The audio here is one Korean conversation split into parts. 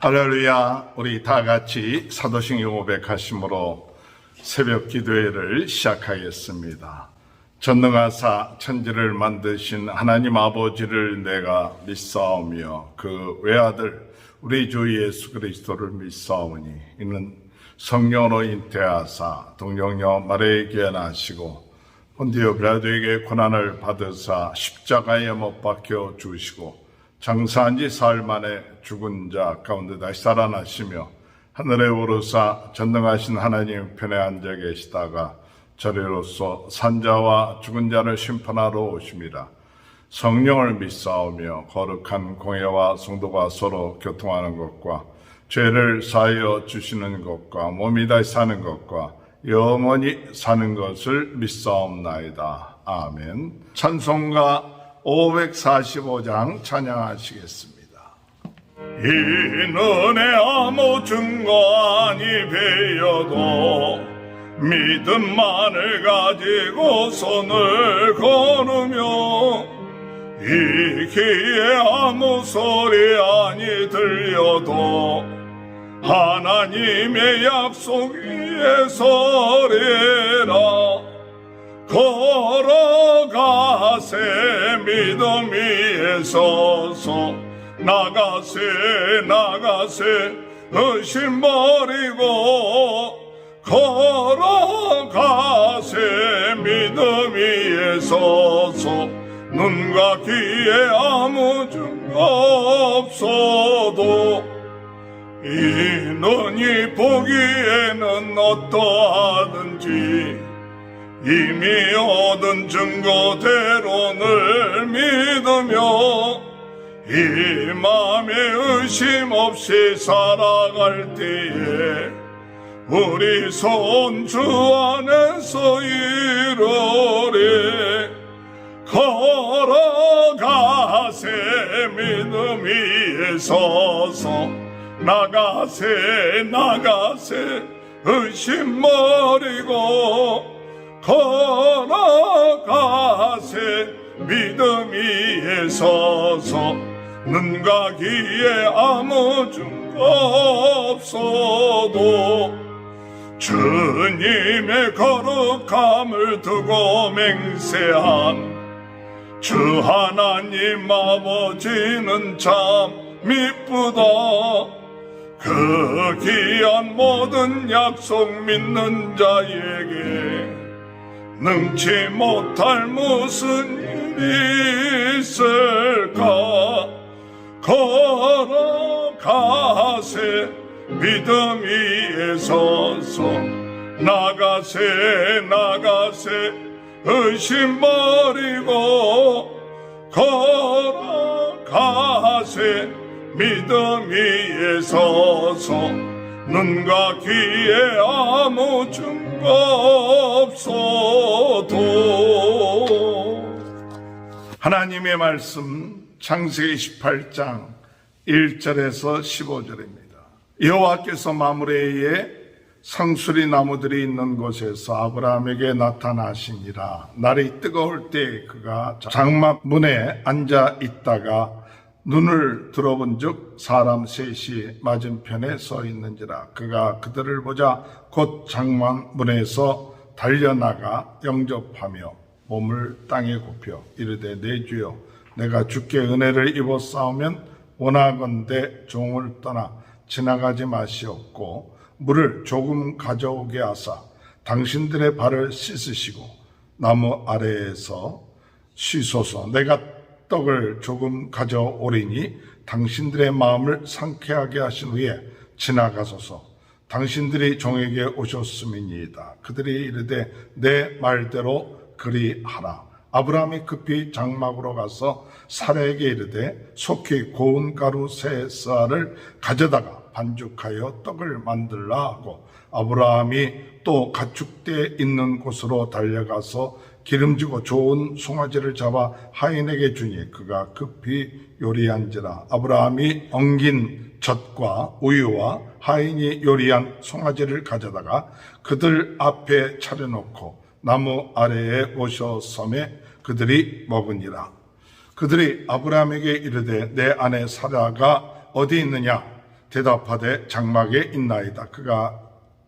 할렐루야. 우리 다 같이 사도행전 500하심으로 새벽 기도회를 시작하겠습니다. 전능하사 천지를 만드신 하나님 아버지를 내가 믿사오며 그 외아들 우리 주 예수 그리스도를 믿사오니 이는 성령으로 잉태하사 동정녀 마리아에게 나시고 본디오 빌라도에게 고난을 받으사 십자가에 못 박혀 죽으시고 장사한 지 사흘 만에 죽은 자 가운데 다시 살아나시며 하늘에 오르사 전능하신 하나님 편에 앉아 계시다가 저리로서 산자와 죽은 자를 심판하러 오심이라. 성령을 믿사오며 거룩한 공예와 성도가 서로 교통하는 것과 죄를 사하여 주시는 것과 몸이 다시 사는 것과 영원히 사는 것을 믿사옵나이다. 아멘. 찬송가 545장 찬양하시겠습니다. 이눈에 아무 증거 아니 베어도 믿음만을 가지고 손을 걸으며 이 귀에 아무 소리 아니 들려도 하나님의 약속 위에 서리라. 걸어가세 믿음 위에 서서 나가세 의심 버리고 걸어가세 믿음 위에 서서 눈과 귀에 아무 증거 없어도 이 눈이 보기에는 어떠하든지 이미 얻은 증거대로 늘 믿으며 이 맘에 의심 없이 살아갈 때에 우리 손 주 안에서 이루리. 걸어가세 믿음 위에 서서 나가세 의심 버리고 걸어가세 믿음 위에 서서 눈과 귀에 아무 증거 없어도 주님의 거룩함을 두고 맹세한 주 하나님 아버지는 참 미쁘다. 그 귀한 모든 약속 믿는 자에게 능치 못할 무슨 일이 있을까. 걸어가세 믿음 위에 서서 나가세 의심 버리고 걸어가세 믿음 위에 서서 눈과 귀에 아무 증거 없어도. 하나님의 말씀 창세기 18장 1절에서 15절입니다. 여호와께서 마므레에 상수리 나무들이 있는 곳에서 아브라함에게 나타나시니라. 날이 뜨거울 때 그가 장막 문에 앉아 있다가 눈을 들어본즉 사람 셋이 맞은편에 서 있는지라. 그가 그들을 보자 곧 장막 문에서 달려나가 영접하며 몸을 땅에 굽혀 이르되 내 주여 내가 주께 은혜를 입어 싸우면 원하건대 종을 떠나 지나가지 마시옵고 물을 조금 가져오게 하사 당신들의 발을 씻으시고 나무 아래에서 쉬소서. 내가 떡을 조금 가져오리니 당신들의 마음을 상쾌하게 하신 후에 지나가소서. 당신들이 종에게 오셨음이니이다. 그들이 이르되 내 말대로 그리하라. 아브라함이 급히 장막으로 가서 사라에게 이르되 속히 고운 가루 세 쌀을 가져다가 반죽하여 떡을 만들라 하고 아브라함이 또 가축대 있는 곳으로 달려가서 기름지고 좋은 송아지를 잡아 하인에게 주니 그가 급히 요리한지라. 아브라함이 엉긴 젖과 우유와 하인이 요리한 송아지를 가져다가 그들 앞에 차려놓고 나무 아래에 모셔 섬에 그들이 먹으니라. 그들이 아브라함에게 이르되 내 아내 사라가 어디 있느냐? 대답하되 장막에 있나이다. 그가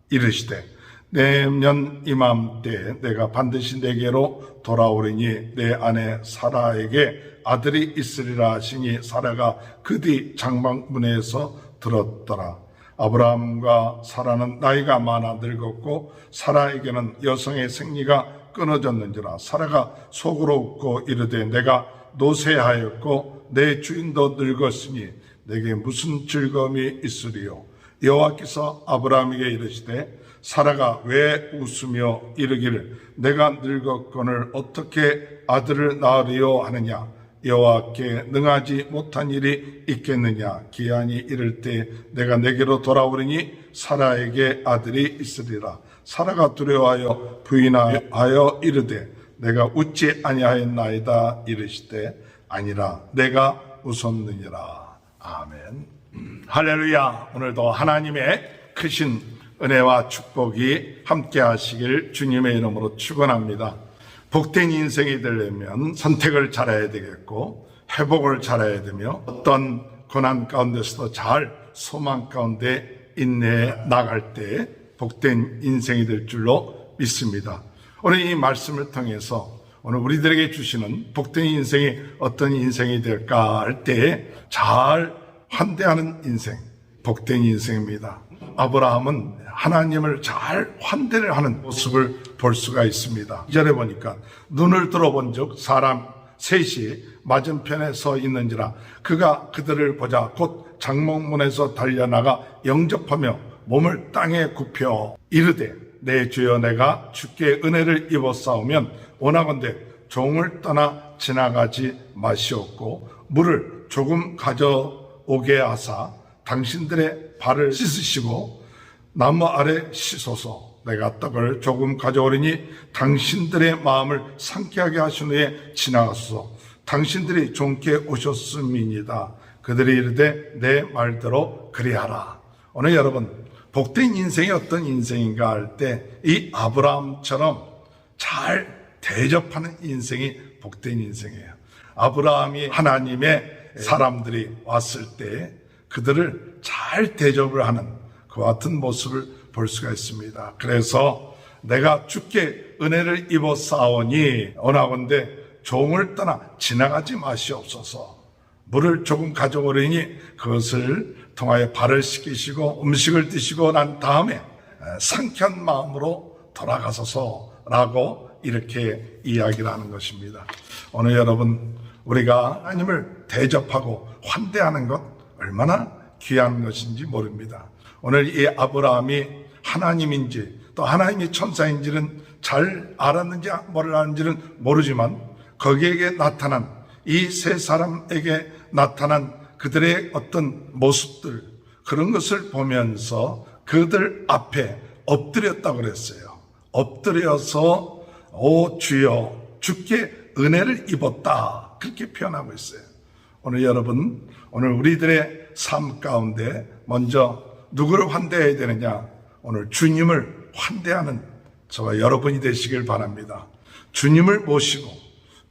이르시되 내년 이맘때 내가 반드시 내게로 돌아오리니 내 아내 사라에게 아들이 있으리라 하시니 사라가 그 뒤 장막문에서 들었더라. 아브라함과 사라는 나이가 많아 늙었고 사라에게는 여성의 생리가 끊어졌는지라. 사라가 속으로 웃고 이르되 내가 노쇠하였고 내 주인도 늙었으니 내게 무슨 즐거움이 있으리요. 여호와께서 아브라함에게 이르시되 사라가 왜 웃으며 이르기를 내가 늙었거늘 어떻게 아들을 낳으리요 하느냐. 여호와께 능하지 못한 일이 있겠느냐. 기한이 이를 때 내가 내게로 돌아오리니 사라에게 아들이 있으리라. 사라가 두려워하여 부인하여 이르되 내가 웃지 아니하였나이다. 이르시되 아니라 내가 웃었느니라. 아멘. 할렐루야. 오늘도 하나님의 크신 은혜와 축복이 함께 하시길 주님의 이름으로 축원합니다. 복된 인생이 되려면 선택을 잘해야 되겠고 회복을 잘해야 되며 어떤 고난 가운데서도 잘 소망 가운데 인내해 나갈 때 복된 인생이 될 줄로 믿습니다. 오늘 이 말씀을 통해서 오늘 우리들에게 주시는 복된 인생이 어떤 인생이 될까 할 때 잘 환대하는 인생, 복된 인생입니다. 아브라함은 하나님을 잘 환대를 하는 모습을 볼 수가 있습니다. 2절에 보니까 눈을 들어본 즉 사람 셋이 맞은편에 서 있는지라 그가 그들을 보자 곧 장막문에서 달려나가 영접하며 몸을 땅에 굽혀 이르되 내 주여 내가 주께 은혜를 입었사오면 원하건대 종을 떠나 지나가지 마시옵고 물을 조금 가져오게 하사 당신들의 발을 씻으시고 나무 아래 씻어서 내가 떡을 조금 가져오리니 당신들의 마음을 상쾌하게 하신 후에 지나가소서. 당신들이 종께 오셨음이니이다. 그들이 이르되 내 말대로 그리하라. 오늘 여러분 복된 인생이 어떤 인생인가 할 때 이 아브라함처럼 잘 대접하는 인생이 복된 인생이에요. 아브라함이 하나님의 사람들이 왔을 때 그들을 잘 대접을 하는 그와 같은 모습을 볼 수가 있습니다. 그래서 내가 주께 은혜를 입어 싸우니 원하건대 종을 떠나 지나가지 마시옵소서. 물을 조금 가져오리니 그것을 통하여 발을 씻기시고 음식을 드시고 난 다음에 상쾌한 마음으로 돌아가소서라고 이렇게 이야기를 하는 것입니다. 오늘 여러분 우리가 하나님을 대접하고 환대하는 것 얼마나 귀한 것인지 모릅니다. 오늘 이 아브라함이 하나님인지 또 하나님이 천사인지는 잘 알았는지 몰랐는지는 모르지만 거기에게 나타난 이 세 사람에게 나타난 그들의 어떤 모습들 그런 것을 보면서 그들 앞에 엎드렸다고 그랬어요. 엎드려서 오 주여 주께 은혜를 입었다 그렇게 표현하고 있어요. 오늘 여러분 오늘 우리들의 삶 가운데 먼저 누구를 환대해야 되느냐? 오늘 주님을 환대하는 저와 여러분이 되시길 바랍니다. 주님을 모시고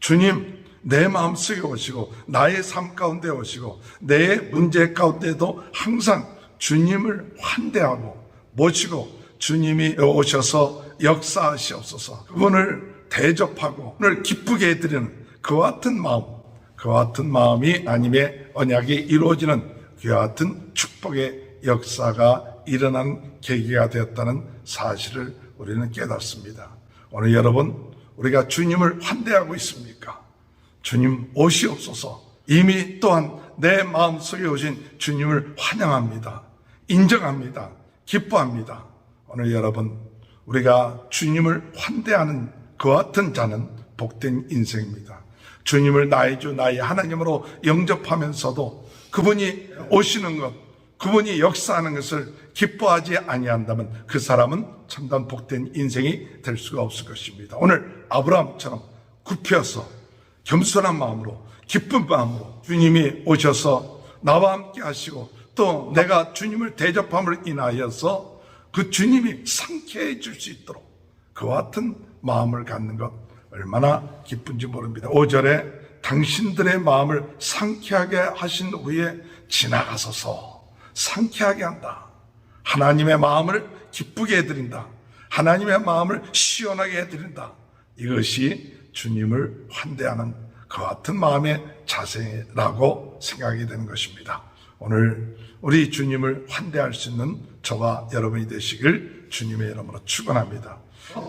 주님 내 마음속에 오시고 나의 삶 가운데 오시고 내 문제 가운데도 항상 주님을 환대하고 모시고 주님이 오셔서 역사하시옵소서. 그분을 대접하고 오늘 기쁘게 해드리는 그와 같은 마음, 그와 같은 마음이 하나님의 언약이 이루어지는 그와 같은 축복의 역사가 일어난 계기가 되었다는 사실을 우리는 깨닫습니다. 오늘 여러분 우리가 주님을 환대하고 있습니까? 주님 오시옵소서. 이미 또한 내 마음속에 오신 주님을 환영합니다. 인정합니다. 기뻐합니다. 오늘 여러분 우리가 주님을 환대하는 그와 같은 자는 복된 인생입니다. 주님을 나의 주 나의 하나님으로 영접하면서도 그분이 오시는 것 그분이 역사하는 것을 기뻐하지 아니한다면 그 사람은 참된 복된 인생이 될 수가 없을 것입니다. 오늘 아브라함처럼 굽혀서 겸손한 마음으로 기쁜 마음으로 주님이 오셔서 나와 함께 하시고 또 내가 주님을 대접함을 인하여서 그 주님이 상쾌해 줄 수 있도록 그와 같은 마음을 갖는 것 얼마나 기쁜지 모릅니다. 5절에 당신들의 마음을 상쾌하게 하신 후에 지나가소서. 상쾌하게 한다. 하나님의 마음을 기쁘게 해드린다. 하나님의 마음을 시원하게 해드린다. 이것이 주님을 환대하는 그 같은 마음의 자세라고 생각이 되는 것입니다. 오늘 우리 주님을 환대할 수 있는 저와 여러분이 되시길 주님의 이름으로 축원합니다.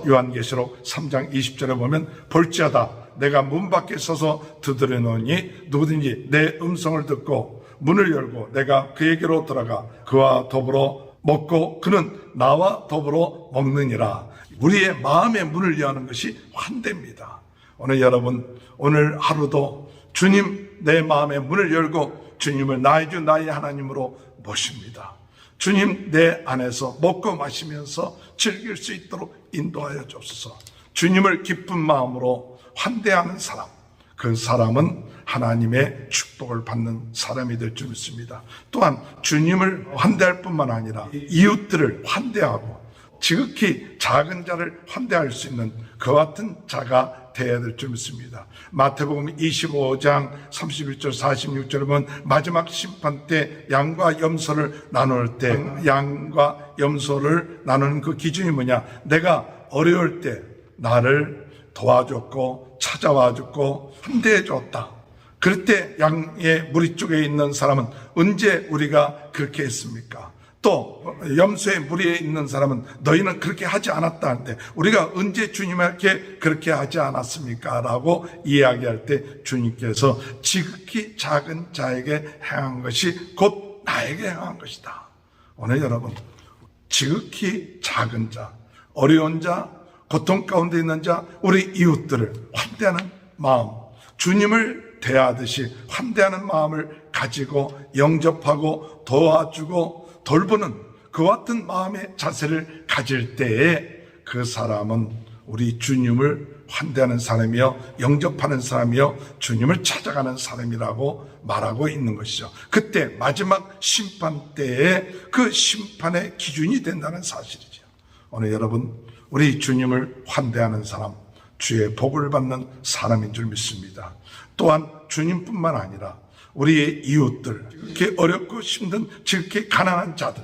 요한계시록 3장 20절에 보면 볼지어다 내가 문 밖에 서서 두드려 놓으니 누구든지 내 음성을 듣고 문을 열고 내가 그에게로 들어가 그와 더불어 먹고 그는 나와 더불어 먹느니라. 우리의 마음의 문을 여는 것이 환대입니다. 오늘 여러분 오늘 하루도 주님 내 마음의 문을 열고 주님을 나의 주 나의 하나님으로 모십니다. 주님 내 안에서 먹고 마시면서 즐길 수 있도록 인도하여 주옵소서. 주님을 기쁜 마음으로 환대하는 사람, 그 사람은 하나님의 축복을 받는 사람이 될 줄 믿습니다. 또한 주님을 환대할 뿐만 아니라 이웃들을 환대하고 지극히 작은 자를 환대할 수 있는 그 같은 자가 되어야 될 줄 믿습니다. 마태복음 25장 31절 46절에 보면 마지막 심판 때 양과 염소를 나눌 때 양과 염소를 나누는 그 기준이 뭐냐? 내가 어려울 때 나를 도와줬고 찾아와줬고 환대해 줬다. 그럴 때 양의 무리 쪽에 있는 사람은 언제 우리가 그렇게 했습니까? 또 염소의 무리에 있는 사람은 너희는 그렇게 하지 않았다 하는데 우리가 언제 주님에게 그렇게 하지 않았습니까? 라고 이야기할 때 주님께서 지극히 작은 자에게 행한 것이 곧 나에게 행한 것이다. 오늘 여러분 지극히 작은 자, 어려운 자, 고통 가운데 있는 자, 우리 이웃들을 환대하는 마음, 주님을 대하듯이 환대하는 마음을 가지고 영접하고 도와주고 돌보는 그 같은 마음의 자세를 가질 때에 그 사람은 우리 주님을 환대하는 사람이요 영접하는 사람이요 주님을 찾아가는 사람이라고 말하고 있는 것이죠. 그때 마지막 심판 때에 그 심판의 기준이 된다는 사실이죠. 오늘 여러분 우리 주님을 환대하는 사람, 주의 복을 받는 사람인 줄 믿습니다. 또한 주님뿐만 아니라 우리의 이웃들, 이렇게 어렵고 힘든, 지극히 가난한 자들,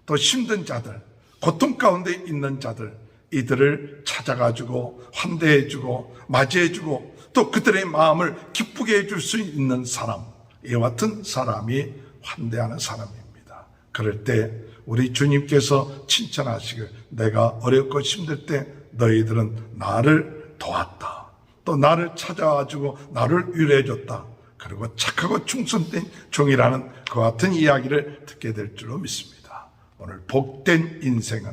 또 힘든 자들, 고통 가운데 있는 자들, 이들을 찾아가지고 환대해주고 맞이해주고 또 그들의 마음을 기쁘게 해줄 수 있는 사람, 이와 같은 사람이 환대하는 사람입니다. 그럴 때 우리 주님께서 칭찬하시길 내가 어렵고 힘들 때 너희들은 나를 도왔다. 또 나를 찾아와주고 나를 위로해줬다. 그리고 착하고 충성된 종이라는 그 같은 이야기를 듣게 될 줄로 믿습니다. 오늘 복된 인생은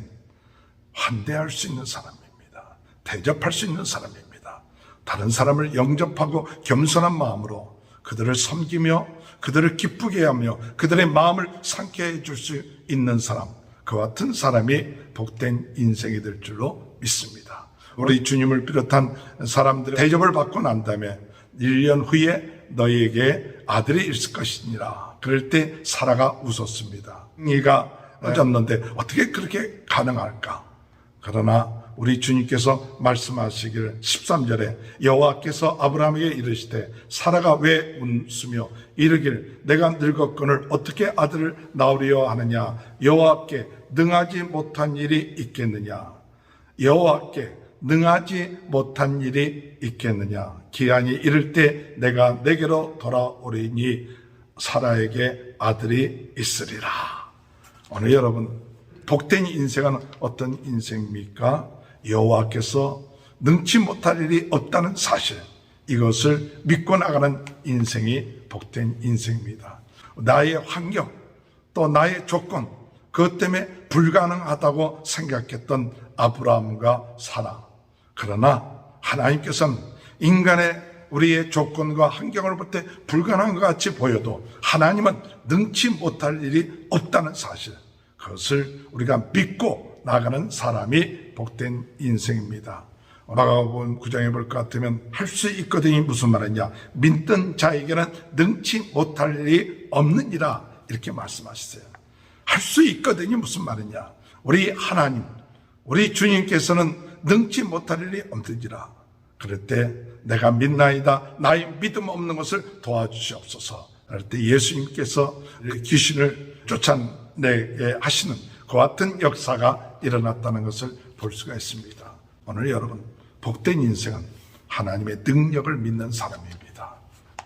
환대할 수 있는 사람입니다. 대접할 수 있는 사람입니다. 다른 사람을 영접하고 겸손한 마음으로 그들을 섬기며 그들을 기쁘게 하며 그들의 마음을 상쾌해 줄 수 있는 사람, 그 같은 사람이 복된 인생이 될 줄로 믿습니다. 우리 주님을 비롯한 사람들의 대접을 받고 난 다음에 1년 후에 너희에게 아들이 있을 것이니라. 그럴 때 사라가 웃었습니다. 이가 늦었는데 어떻게 그렇게 가능할까? 그러나 우리 주님께서 말씀하시길 13절에 여호와께서 아브라함에게 이르시되 사라가 왜 웃으며 이르길 내가 늙었거늘 어떻게 아들을 낳으려 하느냐? 여호와께 능하지 못한 일이 있겠느냐? 여호와께 능하지 못한 일이 있겠느냐? 기한이 이를 때 내가 내게로 돌아오리니 사라에게 아들이 있으리라. 오늘 여러분 복된 인생은 어떤 인생입니까? 여호와께서 능치 못할 일이 없다는 사실, 이것을 믿고 나가는 인생이 복된 인생입니다. 나의 환경 또 나의 조건 그것 때문에 불가능하다고 생각했던 아브라함과 사라, 그러나 하나님께서는 인간의 우리의 조건과 환경을 볼 때 불가능한 것 같이 보여도 하나님은 능치 못할 일이 없다는 사실, 그것을 우리가 믿고 나가는 사람이 복된 인생입니다. 마가복음 9장에 볼 것 같으면 할 수 있거든이 무슨 말이냐? 믿는 자에게는 능치 못할 일이 없느니라 이렇게 말씀하셨어요. 할 수 있거든이 무슨 말이냐? 우리 하나님, 우리 주님께서는 능치 못할 일이 없느니라. 그럴 때 내가 믿나이다 나의 믿음 없는 것을 도와주시옵소서 그럴 때 예수님께서 귀신을 쫓아내게 하시는 그와 같은 역사가 일어났다는 것을 볼 수가 있습니다. 오늘 여러분, 복된 인생은 하나님의 능력을 믿는 사람입니다.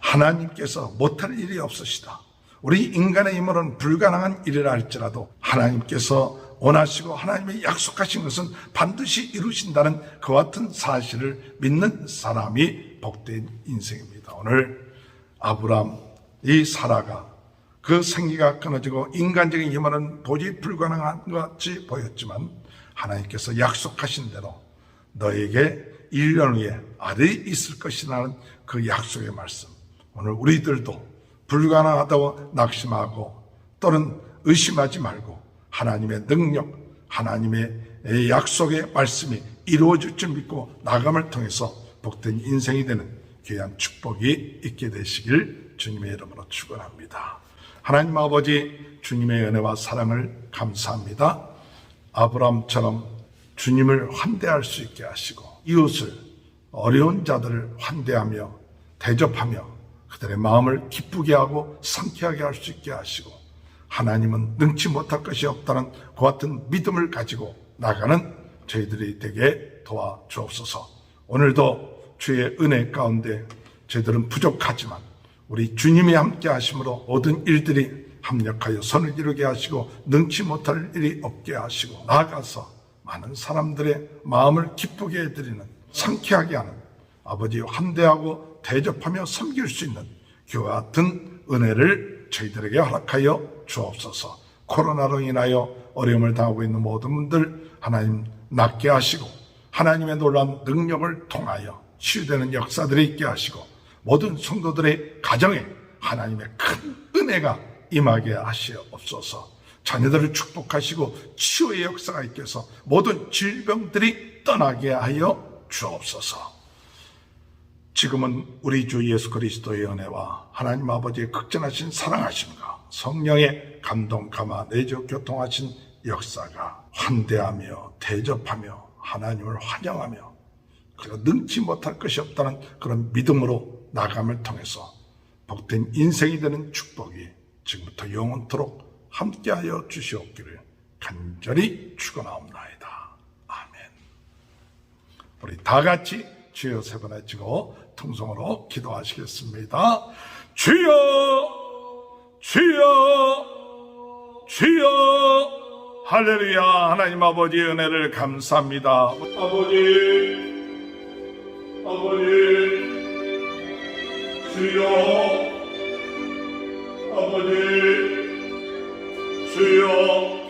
하나님께서 못할 일이 없으시다. 우리 인간의 힘으로는 불가능한 일이라 할지라도 하나님께서 원하시고 하나님의 약속하신 것은 반드시 이루신다는 그와 같은 사실을 믿는 사람이 복된 인생입니다. 오늘 아브람, 이 사라가 그 생기가 끊어지고 인간적인 힘으로는 도저히 불가능한 것 같이 보였지만 하나님께서 약속하신 대로 너에게 1년 후에 아들이 있을 것이라는 그 약속의 말씀, 오늘 우리들도 불가능하다고 낙심하고 또는 의심하지 말고 하나님의 능력, 하나님의 약속의 말씀이 이루어질 줄 믿고 나감을 통해서 복된 인생이 되는 귀한 축복이 있게 되시길 주님의 이름으로 축원합니다. 하나님 아버지, 주님의 은혜와 사랑을 감사합니다. 아브라함처럼 주님을 환대할 수 있게 하시고 이웃을, 어려운 자들을 환대하며 대접하며 그들의 마음을 기쁘게 하고 상쾌하게 할 수 있게 하시고 하나님은 능치 못할 것이 없다는 그 같은 믿음을 가지고 나가는 저희들이 되게 도와주옵소서. 오늘도 주의 은혜 가운데 저희들은 부족하지만 우리 주님이 함께 하심으로 모든 일들이 합력하여 선을 이루게 하시고 능치 못할 일이 없게 하시고 나아가서 많은 사람들의 마음을 기쁘게 해드리는, 상쾌하게 하는, 아버지 환대하고 대접하며 섬길 수 있는 그와 같은 은혜를 저희들에게 허락하여 주옵소서. 코로나로 인하여 어려움을 당하고 있는 모든 분들 하나님 낫게 하시고 하나님의 놀라운 능력을 통하여 치유되는 역사들이 있게 하시고 모든 성도들의 가정에 하나님의 큰 은혜가 임하게 하시옵소서. 자녀들을 축복하시고 치유의 역사가 있게 해서 모든 질병들이 떠나게 하여 주옵소서. 지금은 우리 주 예수 그리스도의 은혜와 하나님 아버지의 극진하신 사랑하심과 성령의 감동, 감화, 내주 교통하신 역사가 환대하며 대접하며 하나님을 환영하며 그리고 능치 못할 것이 없다는 그런 믿음으로 나감을 통해서 복된 인생이 되는 축복이 지금부터 영원토록 함께하여 주시옵기를 간절히 축원하옵나이다. 아멘. 우리 다 같이 주여 세 번 외치고 통성으로 기도하시겠습니다. 주여, 주여, 주여. 할렐루야. 하나님 아버지의 은혜를 감사합니다. 아버지, 주여, 아버지, 주여.